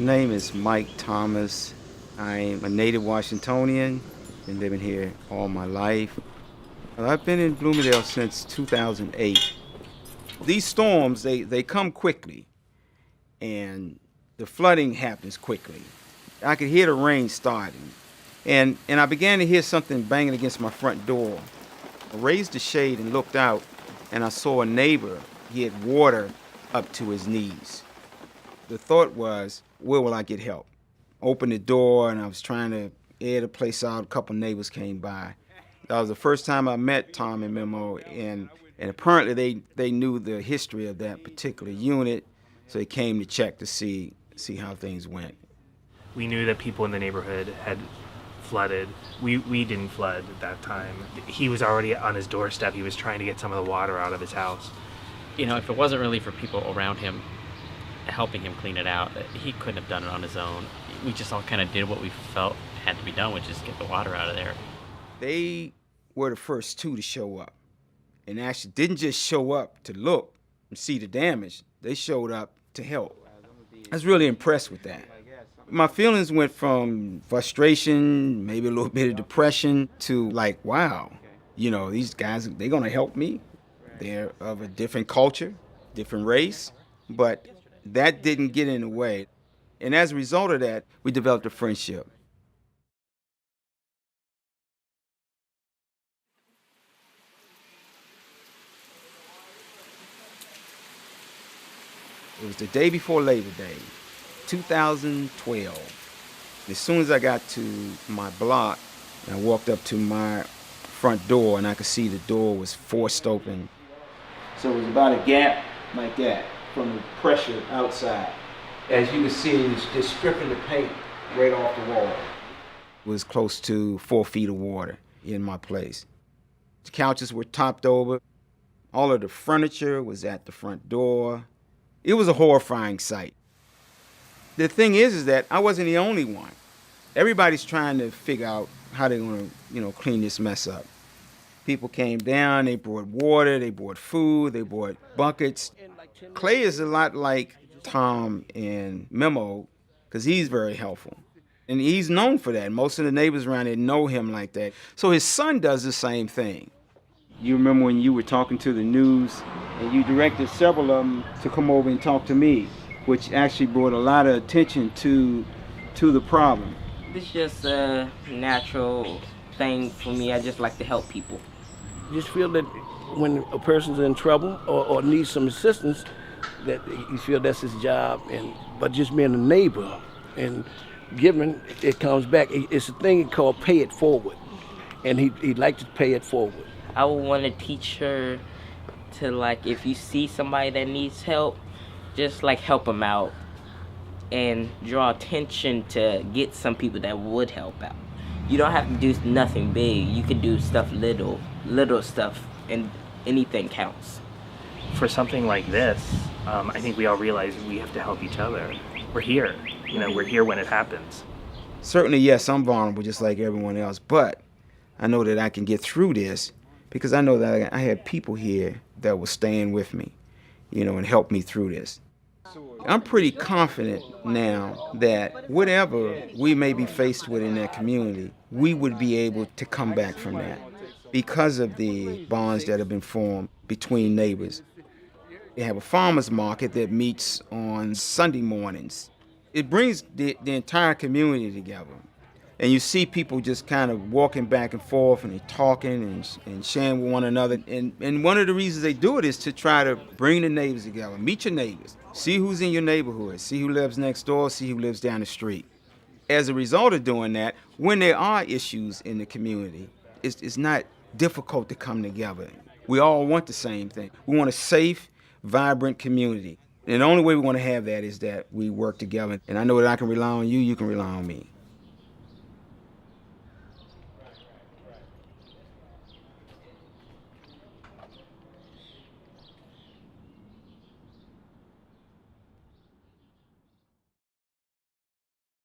Name is Mike Thomas. I'm a native Washingtonian. Been living here all my life. I've been in Bloomingdale since 2008. These storms, they come quickly, and the flooding happens quickly. I could hear the rain starting, and I began to hear something banging against my front door. I raised the shade and looked out, and I saw a neighbor. He had water up to his knees. The thought was, where will I get help? Opened the door, and I was trying to air the place out. A couple neighbors came by. That was the first time I met Tom and Memo, and apparently they knew the history of that particular unit, so they came to check to see how things went. We knew that people in the neighborhood had flooded. We didn't flood at that time. He was already on his doorstep. He was trying to get some of the water out of his house. You know, if it wasn't really for people around him helping him clean it out, he couldn't have done it on his own. We just all kind of did what we felt had to be done, which is get the water out of there. They were the first two to show up, and actually didn't just show up to look and see the damage. They showed up to help. I was really impressed with that. My feelings went from frustration, maybe a little bit of depression, to like, wow, you know, these guys, they're gonna help me. They're of a different culture, different race, but that didn't get in the way. And as a result of that, we developed a friendship. It was the day before Labor Day, 2012. As soon as I got to my block, I walked up to my front door, and I could see the door was forced open. So it was about a gap like that from the pressure outside. As you can see, it was just stripping the paint right off the wall. It was close to 4 feet of water in my place. The couches were topped over. All of the furniture was at the front door. It was a horrifying sight. The thing is that I wasn't the only one. Everybody's trying to figure out how they're going to, clean this mess up. People came down, they brought water, they brought food, they brought buckets. Clay is a lot like Tom and Memo because he's very helpful. And he's known for that. Most of the neighbors around there know him like that. So his son does the same thing. You remember when you were talking to the news and you directed several of them to come over and talk to me, which actually brought a lot of attention to the problem. This is just a natural thing for me. I just like to help people. I just feel that when a person's in trouble or needs some assistance, that you feel that's his job. But just being a neighbor and giving, it comes back. It's a thing called pay it forward, and he'd like to pay it forward. I would want to teach her to, like, if you see somebody that needs help, just like help them out and draw attention to get some people that would help out. You don't have to do nothing big. You can do stuff little stuff, and anything counts. For something like this, I think we all realize we have to help each other. We're here. We're here when it happens. Certainly, yes, I'm vulnerable just like everyone else, but I know that I can get through this because I know that I have people here that will stand with me, and help me through this. I'm pretty confident now that whatever we may be faced with in that community, we would be able to come back from that because of the bonds that have been formed between neighbors. They have a farmer's market that meets on Sunday mornings. It brings the entire community together. And you see people just kind of walking back and forth, and they're talking and sharing with one another. And one of the reasons they do it is to try to bring the neighbors together. Meet your neighbors. See who's in your neighborhood. See who lives next door. See who lives down the street. As a result of doing that, when there are issues in the community, it's not difficult to come together. We all want the same thing. We want a safe, vibrant community. And the only way we want to have that is that we work together. And I know that I can rely on you, you can rely on me.